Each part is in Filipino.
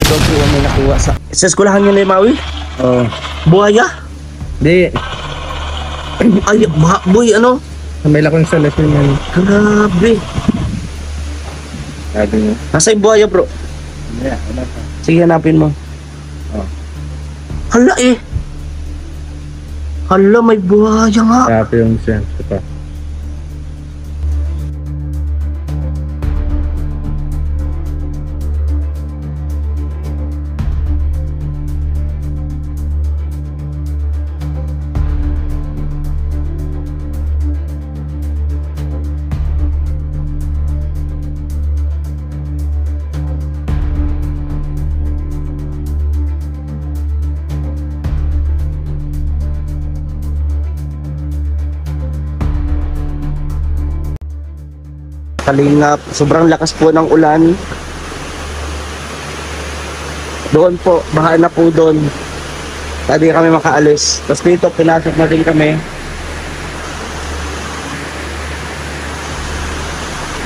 Ito po ang may nakuha sa eskulahan niyo na Maui? Oh. Buhaya? Di, Ay, boy, ano? may lakong sa lesson yan. Grabe. Sabi niya. Nasa yung buhaya, bro? Yeah, wala pa. Sige, hanapin mo. Oh. Hala eh. Hala, may buhaya nga. Sabi yung sense pa. Kalingap, sobrang lakas po ng ulan. Doon po, baha na po doon. Hindi kami makaalis. Tapos dito, pinasok na din kami.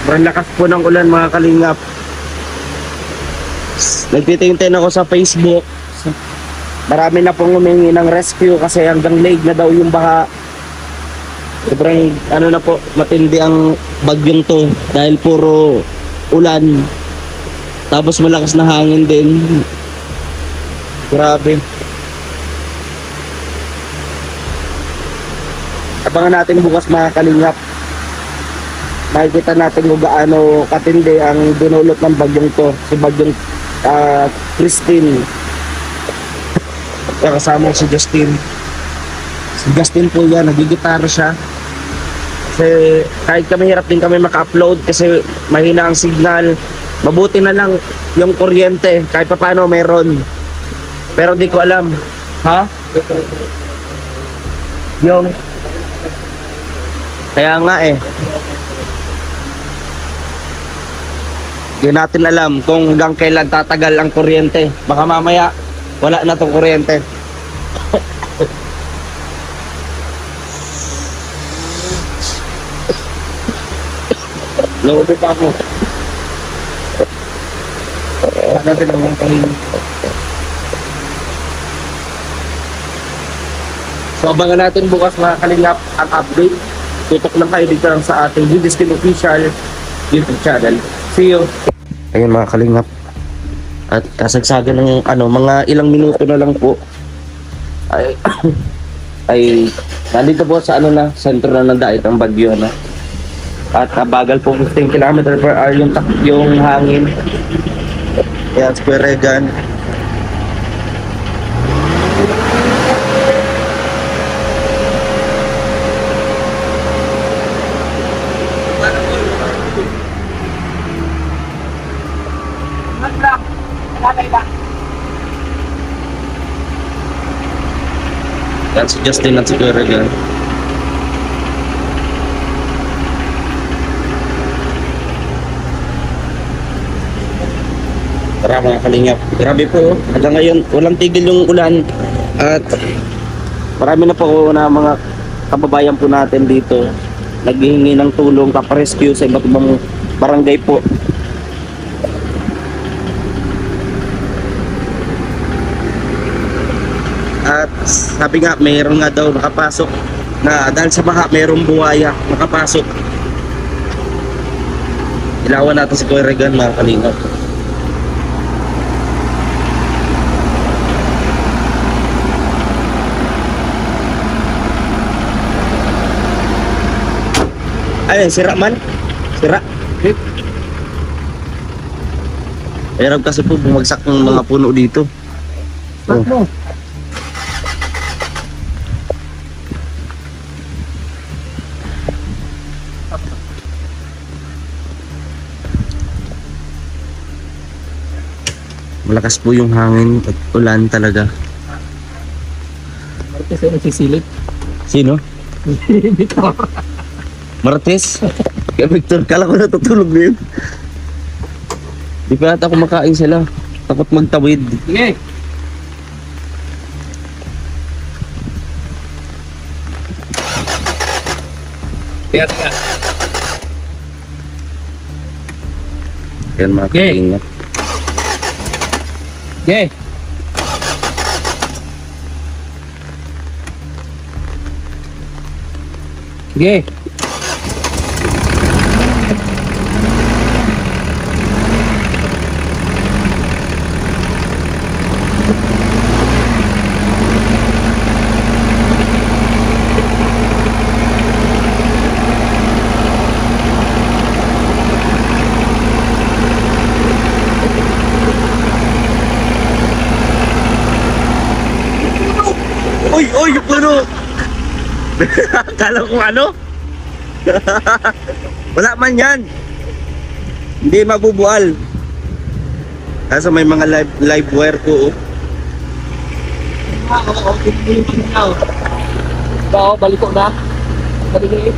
Sobrang lakas po ng ulan mga kalingap. Nagtitingin ako sa Facebook. Marami na pong humingi ng rescue kasi hanggang leg na daw yung baha. Sobrang ano na po, matindi ang bagyong to dahil puro ulan. Tapos malakas na hangin din. Grabe. Abangan natin bukas mga kalingap. Makikita natin kung gaano katindi ang dinulot ng bagyong to. Si bagyong Christine. Kasama si Justin. Si Justin po yan, nagigitara siya. Kasi kahit kami hirap din kami maka-upload kasi mahina ang signal. Mabuti na lang yung kuryente, kahit pa paano meron. Pero di ko alam. Ha? Yung kaya nga eh. Di natin alam kung hanggang kailan tatagal ang kuryente. Baka mamaya wala na tong kuryente. Lobe pa ako. Natin ang mga kaling. So abangan natin bukas mga kalingap ang update. Tutok lang kayo dito lang sa ating Justin Official YouTube channel. See you. Ayun mga kalingap. At kasagsagan ng mga ilang minuto na lang po ay nandito po sa sentro na ng dait ang bagyo na. At bagal po 15 km per hour yung hangin. Ayan, Square Regan. Yan si Justin at si Square Regan. Tara mga kalingap, grabe po. Hanggang ngayon, walang tigil yung ulan. At marami na po na mga kababayan po natin dito naghihingi ng tulong, kaparescue sa iba't ibang barangay po. At sabi nga, mayroon nga daw nakapasok na dahil sa baha, mayroong buhaya nakapasok. Ilawan natin si Kuya Regan mga kalingap. Ay, sira man. Sira. Hirap kasi po bumagsak ng mga puno dito. Oh. Malakas po yung hangin at ulan talaga. Kasi nagsisilip. Sino? Victor. Martes? Kaya Victor, kala ko natutulog na yun. Di pa ata kumakain sila. Takot magtawid. Sige. Tiga. Yan mga kaingat. Okay. Okay. Uy, uy, yung puno! Akala ko ano? Wala man yan. Hindi mabubual. Kaso may mga live wire ko. Oo, balik ko na. Balik.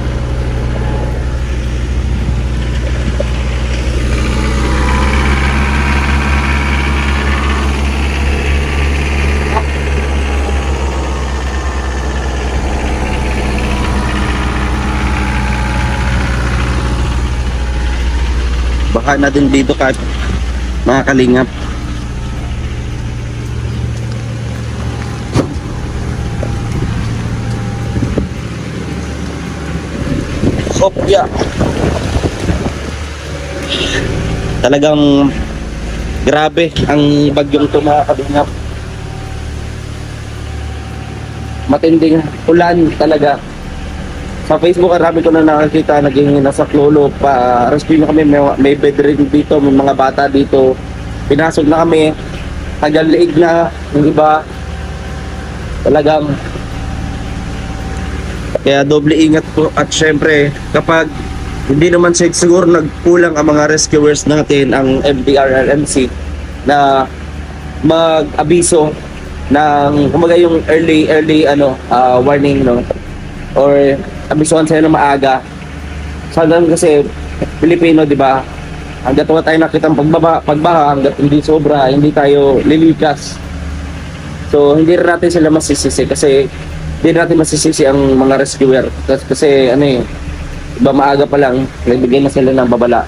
Baka na din dito kahit mga kalingap. Kopya. Talagang grabe ang bagyong to, mga kalingap. Matinding ulan talaga. Sa Facebook, marami ko na nakakita, naging nasa klolo pa. Rescue na kami, may bedridden dito, may mga bata dito. Pinasok na kami, tagal liig na, yung iba. Talagang, kaya doble ingat po. At syempre, kapag hindi naman siguro nagkulang ang mga rescuers natin, ang MDRRMC, na mag-abiso ng, kumaga yung early warning, no? Or abisuhan sa'yo na maaga. Sana kasi Pilipino, di ba? Hanggat wala tayo nakita ang pagbaha, hanggat hindi sobra, hindi tayo lilikas. So hindi rin natin sila masisisi kasi hindi natin masisisi ang mga rescuer. Kasi ano eh, iba maaga pa lang, nagbigay na sila ng babala.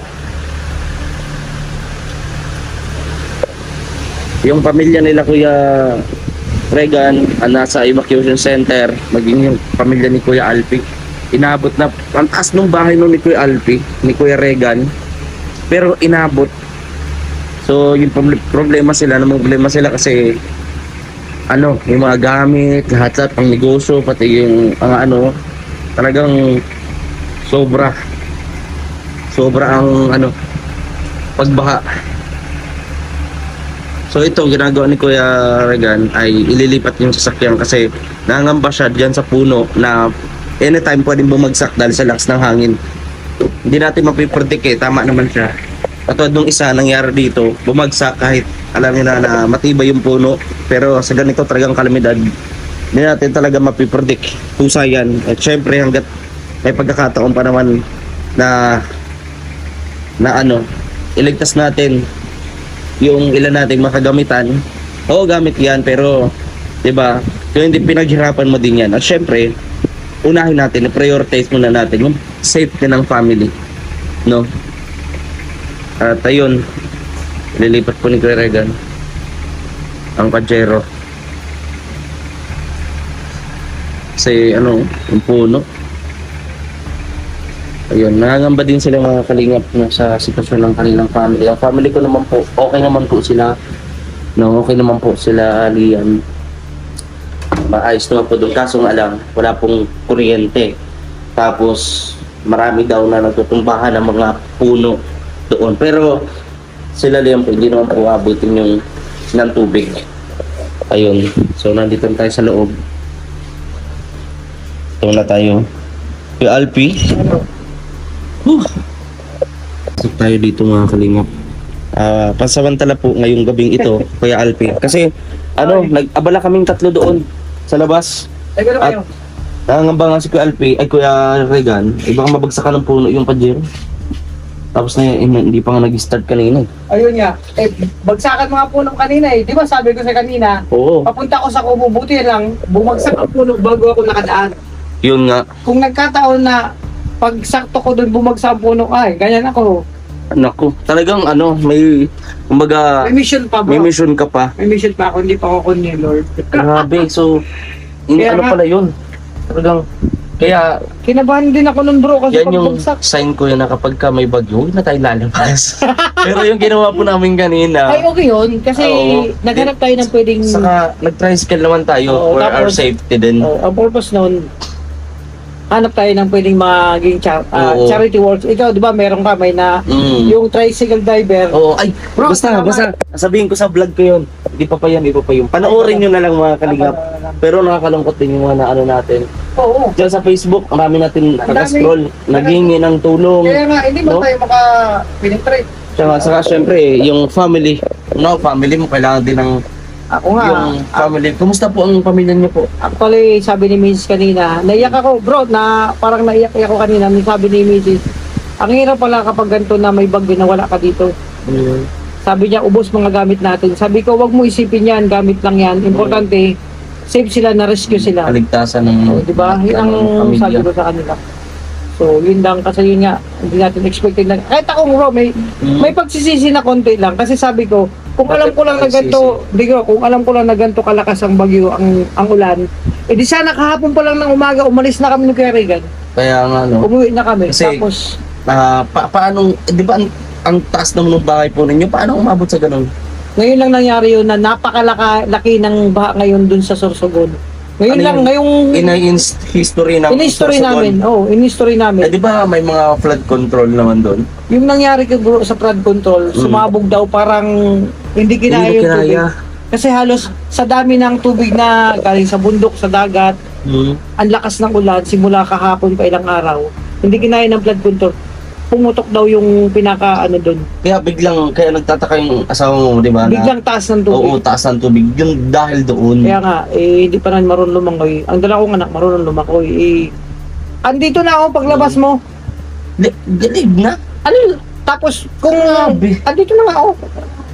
Yung pamilya nila Kuya Regan, nasa evacuation center, maging yung pamilya ni Kuya Alpi. Inabot na, ang taas nung bahay nung ni Kuya Alpi, ni Kuya Regan, pero inabot. So yung problema sila, namang problema sila kasi ano, yung mga gamit, lahat pang negosyo, pati yung mga talagang sobra ang pagbaha. So ito, ginagawa ni Kuya Regan ay ililipat yung sasakyan kasi nangangamba siya dyan sa puno na anytime pwedeng bumagsak dahil sa lakas ng hangin. Hindi natin mapipredict eh, tama naman siya. Katulad nung isa nangyari dito, bumagsak kahit alam niyo na matibay yung puno, pero sa ganito talagang kalamidad, hindi natin talaga mapipredict pusa yan. At syempre hanggat may pagkakataon pa naman na iligtas natin yung ilan nating makagamitan. Oo, gamit yan, pero 'di ba? Kung hindi pinaghirapan mo din yan. At syempre, unahin natin, i-prioritize muna natin yung safety ng family, no? At ayun, lilipat po ni Kuya Regan ang Pajero. Kasi yung puno. Ayun, nangangamba din sila mga kalingap na sa sitwasyon ng kanilang family. Ang family ko naman po, okay naman po sila. No, okay naman po sila, Lian. Maayos naman po doon. Kaso nga lang, wala pong kuryente. Tapos, marami daw na nagtutumbahan ng mga puno doon. Pero, sila Lian po, hindi naman po abutin yung ng tubig. Ayun. So, nandito tayo sa loob. Ito na tayo. Yung Alpi. Pasok tayo dito mga kalingap. Pansamantala po ngayong gabing ito, Kuya Alpi. Kasi nag-abala kaming tatlo doon sa labas. At nangangamba nga si Kuya Alpi, ay Kuya Regan, ibang mabagsakan ng puno yung Pajero. Tapos na hindi pa nga nag-start kanina. Ayun nga. Bagsakan mga puno kanina eh. Di ba sabi ko sa kanina, Oo. papunta ko sa Kubo, buti lang, bumagsak ang puno bago ako nakadaan. Yun nga. Kung nagkataon na pag sakto ko doon bumagsak ang puno, ay, ganyan ako. Naku, talagang ano, may, kumbaga, May mission pa, may bro. mission ka pa. May mission pa ako, hindi pa ako kun ni Lord. Grabe, so, Kaya ano nga. pala yun? Talagang, kaya, Kinabahan din ako nun, bro, kasi yan yung pagbagsak. sign ko yan na kapag ka may bagyo, huwag na tayo lalabas. Pero yung ginawa po namin kanina, Ay, okay yun. Kasi Oo. naghanap tayo ng pwedeng... saka nag-tricycle naman tayo Oo, for our tapos- safety din. Ang purpose nun, hanap tayo ng pwedeng maging Oo. charity works. Ikaw, di ba, meron ka, may na... Mm. Yung tricycle driver. Oo, ay, Bro, basta, salamat. basta, sabihin ko sa vlog ko yun. Hindi pa pa yan, hindi pa pa yun. Panoorin nyo na lang mga kalingap. Pero nakakalungkot din yung mga na ano natin. Oo. Diyan sa Facebook, marami natin Ang naka-scroll, naghingi ng tulong. Kaya nga, hindi No? mo tayo maka-penetrate. Saka syempre, yung family. No, family mo, kailangan din ng Ako nga, yung family. Kumusta po ang pamilya niyo po? actually, sabi ni Mrs. kanina, naiyak ako, bro, na parang naiyak ako kanina, sabi ni Mrs. Ang hirap pala kapag ganito na may bagyo na wala ka dito. Sabi niya, ubos mga gamit natin. Sabi ko, wag mo isipin yan, gamit lang yan. Importante, save sila, na-rescue sila. Kaligtasan ng Di ba? Yun ang pamilya. sabi ko sa kanila. So, yun lang. Kasi yun nga, hindi natin expected na. Kahit ako, bro, may pagsisisi na konti lang. Kasi sabi ko, kung alam ko lang na ganito, kung alam ko lang na ganito kalakas ang bagyo, ang ulan, di sana kahapon pa lang ng umaga, umalis na kami ni Kuya Regan. Kaya nga, no. Umuwi na kami. Kasi- Tapos, Paano, di ba ang taas naman ng bahay po ninyo, paano umabot sa ganun? ngayon lang nangyari yun na napakalaki ng baha ngayon dun sa Sorsogon. Ngayon Ano lang, yun? ngayong History ng in-history Sorsogon. namin. Oh, in-history namin. Eh, di ba may mga flood control naman doon? Yung nangyari ko bro sa flood control, sumabog daw parang hindi kinaya Hindi yung kinaya. tubig. Kasi halos sa dami ng tubig na galing sa bundok, sa dagat, ang lakas ng ulan simula kahapon pa ilang araw. Hindi kinaya ng flood control. Pumutok daw yung pinaka ano doon. Kaya kaya nagtataka yung asawa mo, di ba? na- Biglang taas ng tubig. Oo, taas ng tubig. Yung dahil doon. Kaya nga, hindi pa naman marunong lumangoy. Ang dala kong anak marunong lumangoy. Andito na ako paglabas mo. Galig na. Ano? Tapos kung Grabe. andito na nga ako.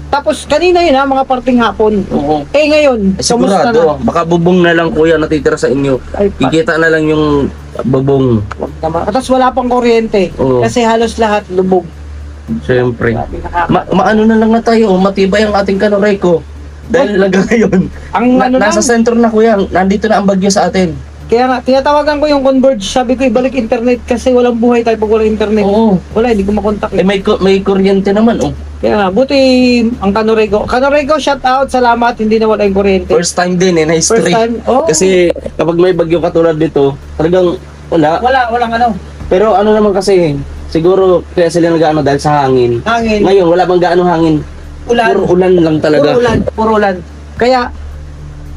Tapos kanina yun mga parting hapon. Oo. Ngayon, Eh, kamusta sigurado, na? baka bubong na lang kuya natitira sa inyo. Ay, Kikita na lang yung bubong. wag naman. Tapos wala pang kuryente. Oo. Kasi halos lahat lubog. Siyempre. Grabe, nakaka- Maano na lang na tayo, matibay ang ating kanoreko. Dahil hanggang ngayon, Ang ano nasa lang, sentro na kuya, nandito na ang bagyo sa atin. kaya nga, tinatawagan ko yung Converge. Sabi ko, ibalik internet kasi walang buhay tayo pag walang internet. Oo. Wala, hindi ko makontak. Eh may kuryente naman, oh. Kaya nga, buti ang Canorego. Canorego, shout out, salamat, hindi na wala yung kuryente. First time din na First history. time, oh. Kasi kapag may bagyo katulad dito, talagang wala. Walang ano, Pero ano naman kasi, siguro kaya sila nag-ano dahil sa hangin. hangin, Ngayon, wala bang gaano hangin. ulan. Puro ulan lang talaga. Puro ulan.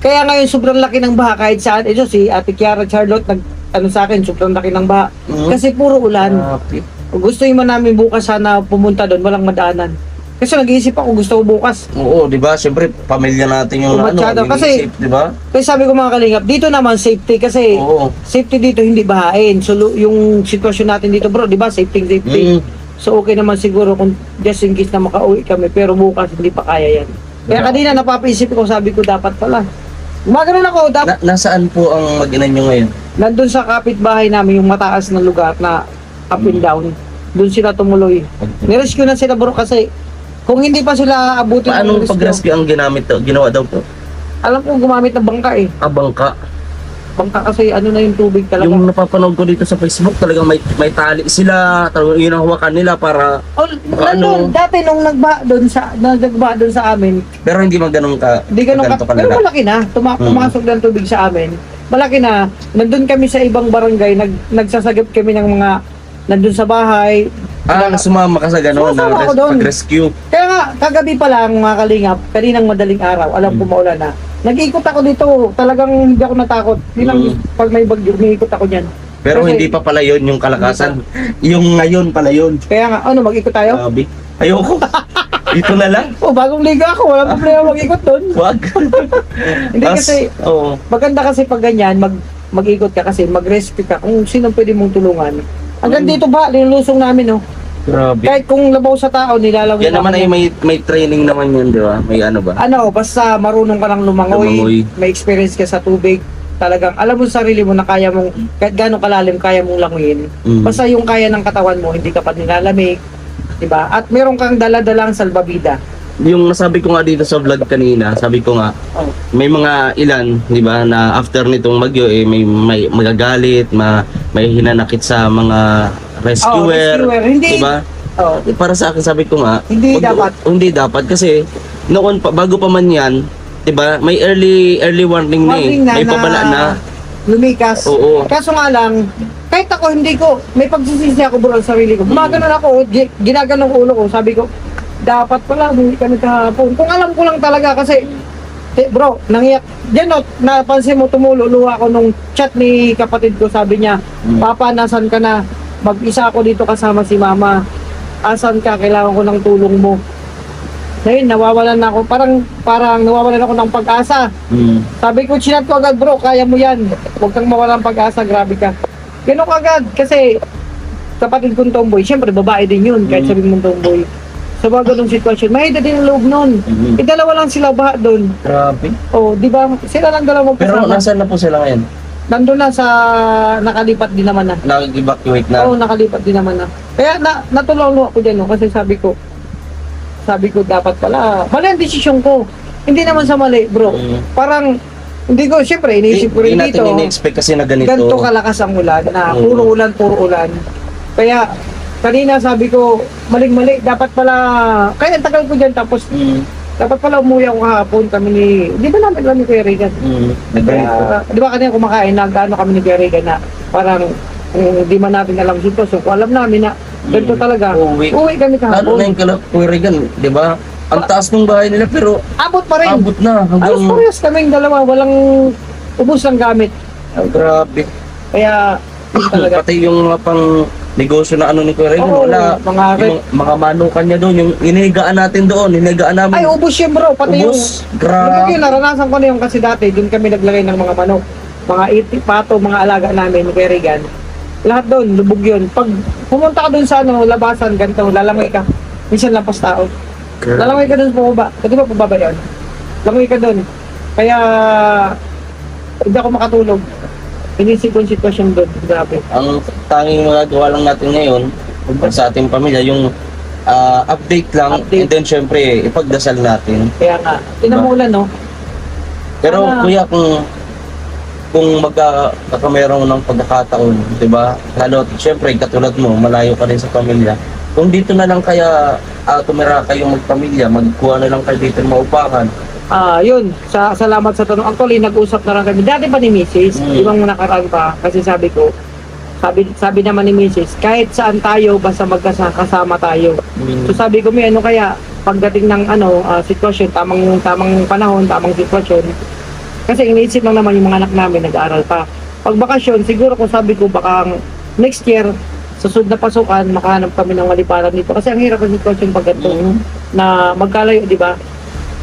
Kaya ngayon sobrang laki ng baha kahit saan. Ito si Ate Kiara Charlotte ano sa akin, sobrang laki ng baha. Mhm. Kasi puro ulan. Grabe. Gusto man namin bukas sana pumunta doon, walang madaanan. Kasi nag-iisip ako, gusto ko bukas. Oo, di ba? Siyempre, pamilya natin yung Masyado, kasi- iniisip, di ba? Kasi sabi ko mga kalingap, dito naman safety kasi Oo. safety dito hindi bahain. So yung sitwasyon natin dito bro, di ba? Safety. Mm. So okay naman siguro kung just in case na makauwi kami pero bukas hindi pa kaya yan. Kaya kanina napapaisip ko, sabi ko dapat pala. Gumagano'n ako, Nasaan po ang mag-ina nyo ngayon? nandun sa kapitbahay namin yung mataas na lugar na up and down. Doon sila tumuloy. Nirescue na sila bro kasi kung hindi pa sila abutin Paano ng pag-rescue ang ginawa daw po? alam ko gumamit ng bangka eh. Bangka. Bangka kasi ano na yung tubig talaga. Yung napapanood ko dito sa Facebook, talagang may tali sila, talagang yun ang hawakan nila para, Oh, nandun, dati nung nagba doon sa amin, pero hindi man ganun hindi ganun ganito pero kalala. malaki na. Pumasok ng tubig sa amin. Malaki na. Nandun kami sa ibang barangay, nagsasagip kami ng mga nandun sa bahay. Sumama ka sa ganun Sumasama na ako doon. pag-rescue. Kaya nga, kagabi pa lang mga kalingap, kaninang madaling araw, alam ko maulan na. Nag-iikot ako dito, talagang hindi ako natakot. Yun pag may bagyo, umiikot ako dyan. Pero Kasi- hindi pa pala yun yung kalakasan. Yung ngayon pala yun. Kaya nga, mag-ikot tayo? Sabi, ayoko. Dito na lang. Bagong liga ako, walang problema mag-ikot doon. Wag. Hindi kasi, Oo. maganda kasi pag ganyan, mag-ikot ka kasi, mag-rescue ka kung sino pwede mong tulungan. Hanggang dito ba, nilusong namin, no? Grabe. Kahit kung labaw sa tao, nilalawin Yan naman ay may training naman yun, di ba? May ano ba? Ano, basta marunong ka lang lumangoy, Lumangoy. may experience ka sa tubig, talagang alam mo sa sarili mo na kaya mong, kahit gano'ng kalalim, kaya mong languyin. Mm. Basta yung kaya ng katawan mo, hindi ka pa nilalamig, Diba? At meron kang dala-dalang salbabida. Yung nasabi ko nga dito sa vlog kanina, sabi ko nga, Oh. may mga ilan, di ba, na after nitong bagyo, may magagalit, may hinanakit sa mga rescuer, rescuer. Hindi. di ba? Oh. Para sa akin, sabi ko nga, Hindi dapat. Hindi dapat kasi noon pa, bago pa man yan, 'di ba? May early warning na eh. Warning na May na pabala na. lumikas. Oo. Kaso nga lang, kahit ako hindi ko, may pagsisisi ako bro sa sarili ko. Gumaganon ako, ginaganong ulo ko. Sabi ko, dapat pala, hindi kami kahapon. Kung alam ko lang talaga kasi, bro, nangiyak. Diyan no, napansin mo tumululuha ako nung chat ni kapatid ko. Sabi niya, Papa, nasan ka na? Mag-isa ako dito kasama si Mama. Asan ka? Kailangan ko ng tulong mo. Ngayon, nawawalan na ako. Parang nawawalan ako ng pag-asa. Sabi ko, chinat ko agad bro, kaya mo yan. Huwag kang mawalan ng pag-asa, grabe ka. Ganun agad, kasi kapatid kong tomboy, syempre babae din yun, kahit sabihin mong tomboy. Sa mga ganung sitwasyon, mahida din ang loob nun. Dalawa lang sila baha doon. Grabe. Oh, di ba? Sila lang dalawa Pero kasama. nasaan na po sila ngayon? Nandun na sa nakalipat din naman na. Nag-evacuate na. Oo, nakalipat din naman na. Kaya natulong ako dyan, no? Kasi sabi ko dapat pala, mali ang desisyon ko. Hindi naman sa mali, bro. Parang, hindi ko, syempre, iniisip ko rin Hindi dito. natin ini-expect kasi na ganito. Ganito kalakas ang ulan, na puro ulan. Kaya, kanina sabi ko, maling-mali, dapat pala, kaya ang tagal ko dyan, tapos, dapat pala umuwi ako kahapon kami ni, di ba namin alam ni Kuya Regan? Kaya, di ba kanina kumakain, nag-ano kami ni Kuya Regan na, parang, di man natin alam sito, so kung alam namin na, ganito talaga, Uwi kami Lalo na kahapon. yung Kuya Regan, di ba? Ang taas ng bahay nila pero Abot pa rin. abot na. Ayos Hanggang, parehas kaming dalawa, walang ubos ng gamit. grabe. Kaya, yun talaga. Pati yung mga pang negosyo na ano ni Kuya Regan, Oo, wala. mga Mga manukan niya doon, yung inihigaan natin doon, hinihigaan namin. Ay, ubos yun bro, pati Ubos? yung... Grabe. Yun, naranasan ko na yung kasi dati, doon kami naglagay ng mga manok, mga iti, pato, mga alaga namin, Kuya Regan. Lahat doon, lubog yun. Pag pumunta ka doon sa ano, labasan, ganito, lalangoy ka. Minsan lampas tao. Lalangoy ka doon sa baba. Di ba pababa yun? Lalangoy ka doon. Kaya, hindi ako makatulog. Inisip ko yung sitwasyon doon. Grabe. Ang tanging magagawa lang natin ngayon, sa ating pamilya, yung update lang, Update. and then syempre, ipagdasal natin. Kaya nga, tinamulan no? Pero Sana. kuya, kung magkakameron ng pagkakataon, di ba? Lalo, syempre, katulad mo, malayo ka rin sa pamilya. Kung dito na lang kaya tumira kayong magpamilya, magkuha na lang kayo dito ng maupahan. Yun, salamat sa tanong. Actually, nag-usap na lang kami. Dati pa ni Mrs. Ibang nakaraan pa. Kasi sabi ko, sabi naman ni Mrs. kahit saan tayo, basta magkasama tayo. So sabi ko, may ano kaya, pagdating ng sitwasyon, tamang panahon, tamang sitwasyon. Kasi iniisip lang naman yung mga anak namin, nag-aaral pa. Pag bakasyon, siguro kung sabi ko, baka next year, sa sunod na pasukan, makahanap kami ng maliparan dito. Kasi ang hirap ng sitwasyon pag ganito, na magkalayo, di ba?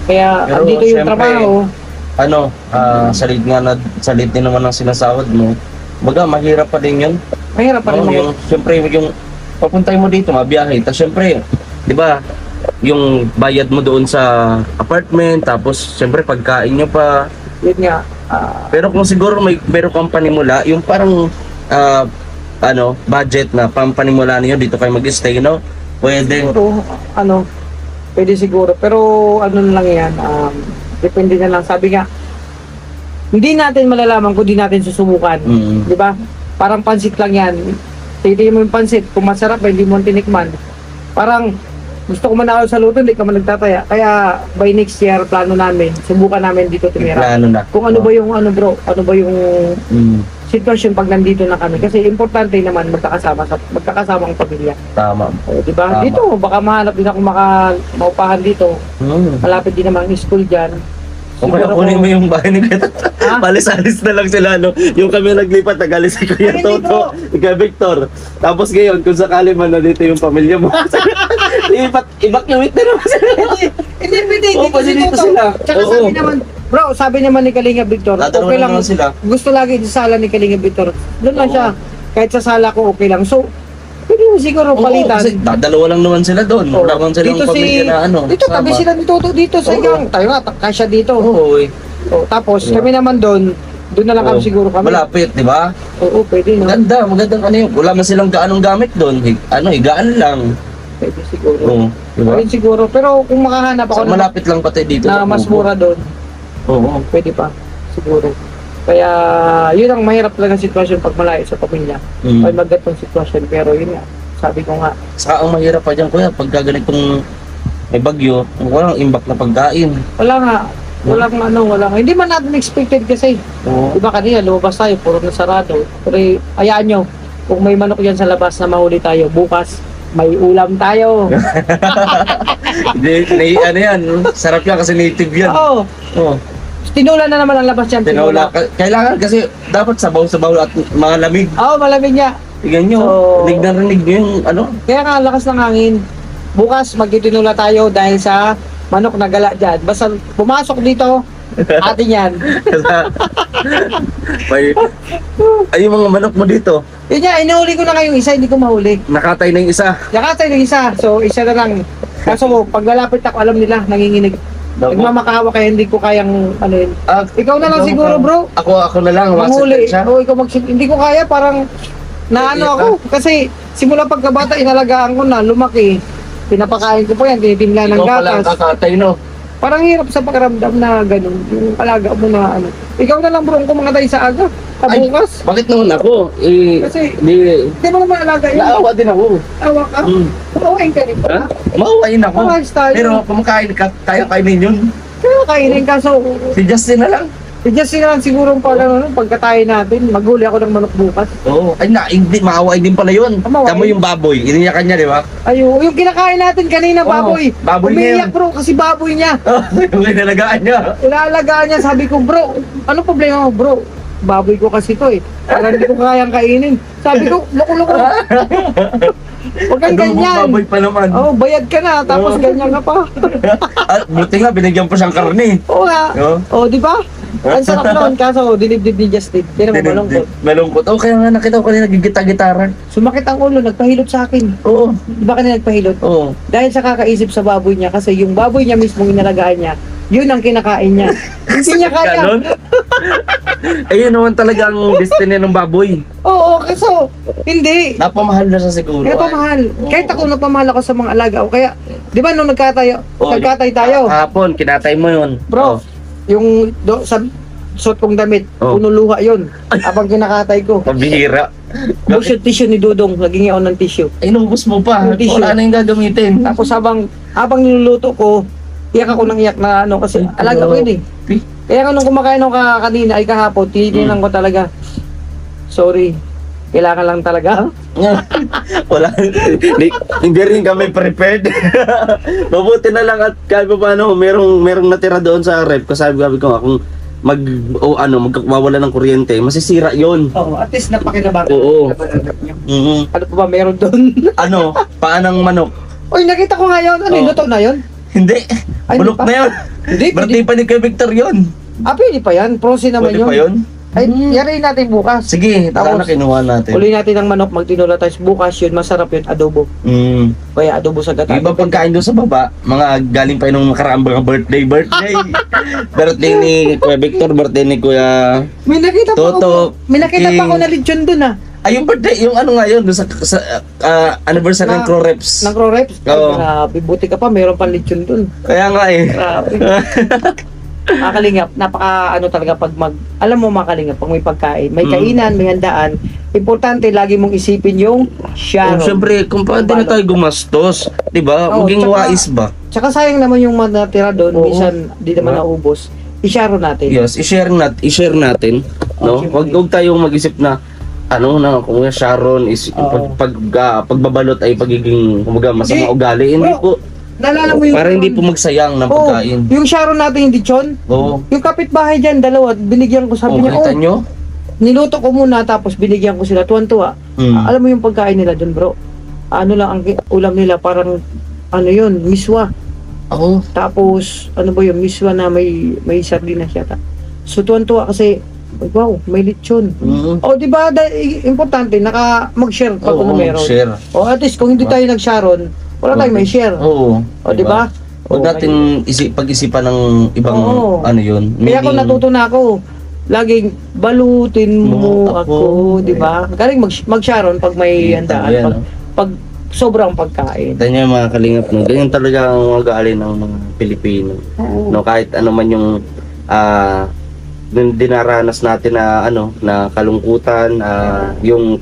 Kaya Pero andito yung syempre, trabaho. Salit din naman ang sinasahod mo. Baga, mahirap pa din yun. Mahirap pa rin Siyempre, yung papuntay mo dito, mabiyahe. Tapos siyempre, di ba, yung bayad mo doon sa apartment, tapos siyempre pagkain nyo pa. Yun nga. Pero kung siguro meron kang panimula, yung parang budget na pampanimula niyo dito kayo mag-stay, no? Pwede. Siguro, pwede siguro. Pero ano na lang yan, depende na lang. Sabi nga, hindi natin malalaman kung di natin susubukan. Di ba? Parang pansit lang yan. Titignan mo yung pansit, kung masarap, hindi mo tinikman. Parang, gusto ko manalo sa luto, hindi ka man nagtataya. Kaya, by next year, plano namin, subukan namin dito tumira. Plano na. Kung ano ba yung, ano ba yung sitwasyon pag nandito na kami. Kasi importante naman magkakasama ang pamilya. Tama. Di ba? Tama. Dito, baka mahanap din ako maupahan dito. Malapit din naman ang school dyan. Kung kaya kunin mo yung bahay ni Kuya Toto. Ha? Palis-alis na lang sila, no? Yung kami naglipat, nagalis si Kuya Ay, hindi Toto, po. si Kuya Victor. Tapos ngayon, kung sakali man nandito yung pamilya mo, evacuate na naman sila. Hindi, pwede. Oo, pwede dito sila. Tsaka Oo. sabi naman, bro, sabi naman ni Kalinga Victor, Dadalawa okay na lang. naman sila. Gusto lagi sa sala ni Kalinga Victor. Doon lang Oo. siya. Kahit sa sala ko, okay lang. So, pwede mo siguro palitan. Kasi dadalawa lang naman sila doon. Oo. Wala naman silang pamilya na Dito, tabi sama. sila ni Toto dito sa Oo. igang. Tayo nga, kasya dito. Oo, eh. Tapos, Oo. kami naman doon na lang kami Oo. siguro kami. Malapit, di ba? Oo, pwede. No? Magandang ano yun. Wala man silang gaanong gamit doon. Higaan lang. Pwede siguro. Oo, di ba? Pwede siguro. Pero kung makahanap ako So, malapit lang pati dito. na sa mas Pugo. mura doon, Oo. pwede pa. Siguro. Kaya, yun ang mahirap talaga sitwasyon pag malayo sa pamilya. Mm. Ay magatong sitwasyon. Pero yun nga, sabi ko nga, Saka ang mahirap pa dyan, kuya, pagka ganitong may bagyo, walang imbak na pagkain. wala nga, walang. Hindi man natin expected kasi. Oo. Diba kanina, lumabas tayo, puro na sarado. Pero ayaan nyo, kung may manok yan sa labas na mahuli tayo, bukas, may ulam tayo. Hindi, ano yan, sarap yan kasi native yan. Oo, Oo. tinula na naman ang labas yan. Tinola. Kailangan kasi dapat sabaw-sabaw at malamig. Oo, malamig niya. Tingnan nyo, So- rinig na rinig nyo yung ano. Kaya nga, lakas ng hangin. Bukas, magtitinula tayo dahil sa manok na gala dyan. Basta pumasok dito, atin yan. May, ay yung mga manok mo dito, Yun nga, inuuli ko na ngayong isa, hindi ko mahuli. nakatay na yung isa. Nakatay ng isa, so isa na lang. Kaso pag lalapit ako, alam nila, nanginginig. Nagmamakawa kaya hindi ko kayang ano yun. Ah, Ikaw na lang ikaw siguro, na. bro. Ako na lang, Manghuli. wasit siya. Oo, ikaw hindi ko kaya, parang naano ako. Kasi simula pagkabata, inalagaan ko na, lumaki. Pinapakain ko po yan, tinitimla ng Ikaw pala ang gatas. kakatay, no? Parang hirap sa pakiramdam na ganun. Yung alaga mo na ano. Ikaw na lang, bro, kung kumangatay sa aga. Tabukas. Bakit naman ako? Kasi, Di, hindi mo naman alaga yun. naawa din ako. Awa ka. Mm. Kumawain ka rin Ha? ba? Maawain ako. Kumawain tayo. Pero kumakain ka, kaya kainin yun. Kaya kainin ka, so Si Justin na lang. just na lang siguro pag ano, pagkatayin natin, maghuli ako ng manok bukas. Oo. Ay na, hindi, maawain din pala yun. Maawain. Tamo yung baboy, iniyakan niya, di ba? Ayo, yung kinakain natin kanina, Oo, baboy. baboy niya Umiiyak, bro, kasi baboy niya. Yung inalagaan niya. Inaalagaan niya, sabi ko, bro, ano problema mo, bro? Baboy ko kasi to eh. Parang hindi ko kayang kainin. Sabi ko, loko-loko. Huwag kang ganyan. Baboy pa naman. Oh, bayad ka na, tapos ganyan ka pa. Buti nga, binigyan pa siyang karne. Oo nga. Oo. Oh, di ba? Ang sarap noon, kaso dinibdib ni Justin. Hindi naman malungkot. Malungkot. Oh, kaya nga nakita ko kanina gigita-gitara. Sumakit ang ulo, nagpahilot sa akin. Oo. Di ba kanina nagpahilot? Oo. Dahil sa kakaisip sa baboy niya, kasi yung baboy niya mismo inalagaan niya, yun ang kinakain niya. Hindi niya kaya. Ganon? Ayun naman talaga ang destiny ng baboy. Oo, kaso, hindi. Napamahal na siya siguro. Kaya pamahal. Kahit ako napamahal ako sa mga alaga ko. Kaya, di ba nung nagkatay tayo, Hapon, kinatay mo yun. bro, yung sa suot kong damit, Oh. puno luha yun. Habang kinakatay ko. Pabihira. Bukos yung tissue ni Dudong, naging ako ng tissue. Ay, nubos mo pa. Yung tissue. Wala na yung gagamitin. Tapos habang niluluto ko, iyak ako ng iyak na ano, kasi alaga ko yun eh. Kaya nga nung kumakain ako kanina ay kahapon, tinitingnan ko talaga. Sorry, kailangan lang talaga. Wala. Hindi rin kami prepared. Mabuti na lang at kahit pa paano, merong natira doon sa rep. Kasi sabi ko nga, kung magwawala ng kuryente, masisira yon. Oo, at least napakinabangan. Oo. Ano pa ba meron doon? Ano? Paanang manok? Uy, nakita ko ngayon. Ano yung Oo. luto na yun? Hindi. Ay, hindi Bulok pa? na yun. Hindi, Birthday pa ni Kuya Victor yun. pwede pa yan. Prosi naman Pwede yun. pa yun? Ay, yari natin bukas. Sige, tara na Tapos, kinuha natin. Uli natin ng manok, magtinula tayo bukas yun. Masarap yun, adobo. Kaya adobo sa gata. Iba pagkain doon sa baba, mga galing pa yung nakaraang mga birthday. Birthday ni Kuya Victor, birthday ni Kuya... May nakita pa Toto, ako. May nakita pa King. ako na lechon doon ah. Ay, yung birthday, yung ano nga yun, doon sa anniversary ng Na- Crow Reps. Ng Crow Reps. Ay, Oo. grabe. Buti ka pa, mayroon pa lechon doon. Kaya nga eh. Grabe. Makalingap, napaka ano talaga pag alam mo makalingap, pag may pagkain, may kainan, may handaan, importante lagi mong isipin yung Oh, sharon. Siyempre, kung paano na tayo gumastos, di ba? Oo, Maging tsaka- wais ba? Tsaka sayang naman yung natira doon, Oo. minsan di naman Diba? naubos. I-share natin. Yes, i-share natin, no? Okay. Wag tayong mag-isip na ano na kung yung Sharon is Oo. pagbabalot ay pagiging kumbaga masama Hindi. ugali. Hindi Bro, po. Naalala mo yung Para hindi po magsayang ng Oo, pagkain. yung sharon natin yung lechon, Oo. yung kapitbahay dyan, dalawa, binigyan ko, sabi niya, kita oh, nyo? niluto ko muna tapos binigyan ko sila, tuwan-tuwa. Alam mo yung pagkain nila doon, bro? Ano lang ang ulam nila, parang ano yun, miswa. Ako, Tapos, ano ba yun, miswa na may sardinas yata. So, tuwan-tuwa kasi, wow, may lechon. O, di ba, importante, mag-share pag ano meron. share. O, at least, kung hindi tayo nag-sharon, wala tayong may share. Oo. O, di ba? Huwag Oo, natin pag-isipan ng ibang Oo. ano yun. Kaya ako natuto na ako, laging balutin mo Mo ako. ako, di ba? Galing mag-sharon pag may Kita handaan. yan, Pag sobrang pagkain. Ganyan yung mga kalingap, no? Ganyan talaga ang ugali ng mga Pilipino. No, kahit ano man yung dinaranas natin na na kalungkutan, yung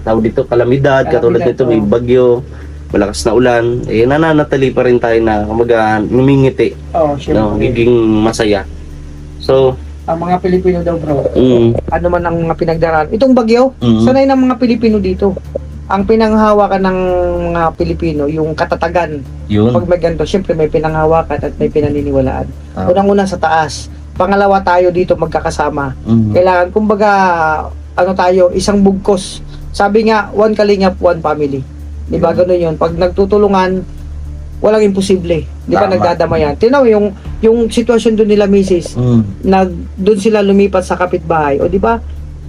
tawag dito kalamidad, katulad Kalamidad, nito may bagyo, malakas na ulan, nananatili pa rin tayo na kumaga numingiti, Oh, no, syempre. giging masaya. So, Ang mga Pilipino daw, bro. mm, Ano man ang mga pinagdaraan. Itong bagyo, Mm. sanay ng mga Pilipino dito. Ang pinanghawakan ng mga Pilipino, yung katatagan. yun. Pag may ganito, syempre may pinanghawakan at may pinaniniwalaan. Ah. Unang-una sa taas. Pangalawa tayo dito magkakasama. Mm. Kailangan, kumbaga, tayo, isang bugkos. Sabi nga, one kalingap, one family. Di ba, ganun yun. Pag nagtutulungan, walang imposible. Di ba, Tama. nagdadamayan. Tinaw, yung sitwasyon doon nila, misis, Mm. doon sila lumipat sa kapitbahay. O di ba?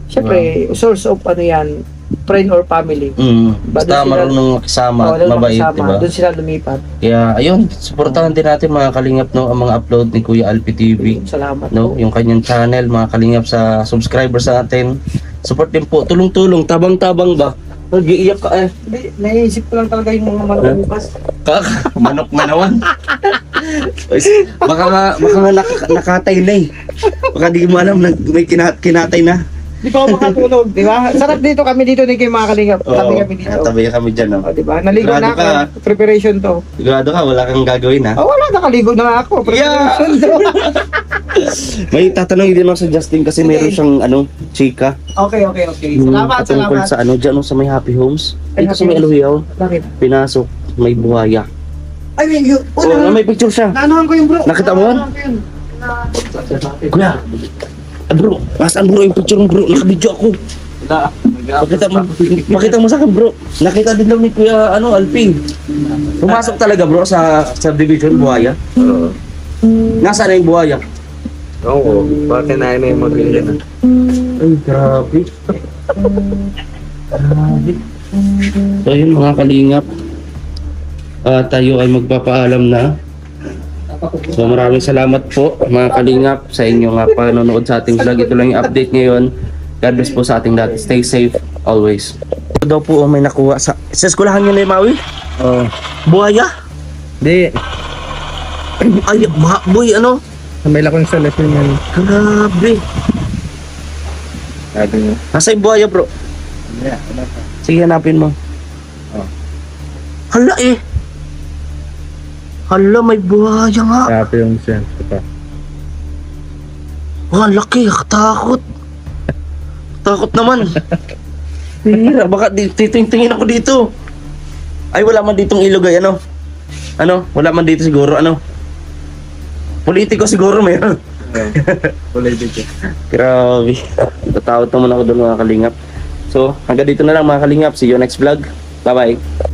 Syempre, source of yan, friend or family. Mm. Basta Doon sila- marunong makisama at doon mabait, makasama, diba? doon sila lumipat. Kaya, ayun, supportahan din natin mga kalingap, no, ang mga upload ni Kuya Alpi TV. Salamat. No, po. yung kanyang channel, mga kalingap sa subscribers natin. Support din po, tulong-tulong, tabang-tabang ba? Nag-iiyak ka eh. Hindi, naiisip ko lang talaga yung mga manubukas. Manok na naman. baka nga nakatay na eh. Baka di mo alam, may kinatay na. Di pa ako makatulog, di ba? Sarap dito kami dito ni Kim mga kalingap. Tabi kami dito. Tabi kami dyan, no? O, di ba? Naligo na Sigurado ako. Preparation to. Sigurado ka, wala kang gagawin, ha? Oh, wala, nakaligo na ako. Preparation to. May tatanungin din ako sa Justin kasi meron siyang, chika. Okay. Yung Salamat, patungkol salamat. sa dyan, sa may Happy Homes. Ay, Dito sa Happy may Homes. Aluyaw, Bakit? pinasok, may buhaya. Ay, yun. May picture siya. Naanohan ko yung bro. Nakita mo yun? Naanohan ko yun. Kuya, bro, nasaan bro yung picture mo bro? Nakabidyo ako. Pakita mo sa akin bro. Nakita din daw ni Kuya Alping. Pumasok talaga bro sa subdivision buhaya. Nasaan na yung buhaya? Oo, bakit na yung mag-ilan na? Ay, grabe. Grabe. So yun mga kalingap. Tayo ay magpapaalam na. So maraming salamat po mga kalingap sa inyong panonood sa ating vlog. Ito lang yung update ngayon. God bless po sa ating lahat. Stay safe always. Ito daw po may nakuha sa eskwelahan niyo na yung Maui? Oo. Buhaya? Di, Ay, boy, may lakong sa lesson yan. Grabe. Sabi niyo. Nasa yung buhaya bro? Sige, hanapin mo. Oh. Hala eh. Hala, may buhaya nga. Sabi yung sense ko pa. Wah, laki. Takot. Takot naman. Hira, baka titingin ako dito. Ay, wala man ditong ilog ay wala man dito siguro, politiko siguro mayroon. Kulay dito. Grabe. Tatakot naman ako doon mga kalingap. So, hanggang dito na lang mga kalingap. See you next vlog. Bye-bye.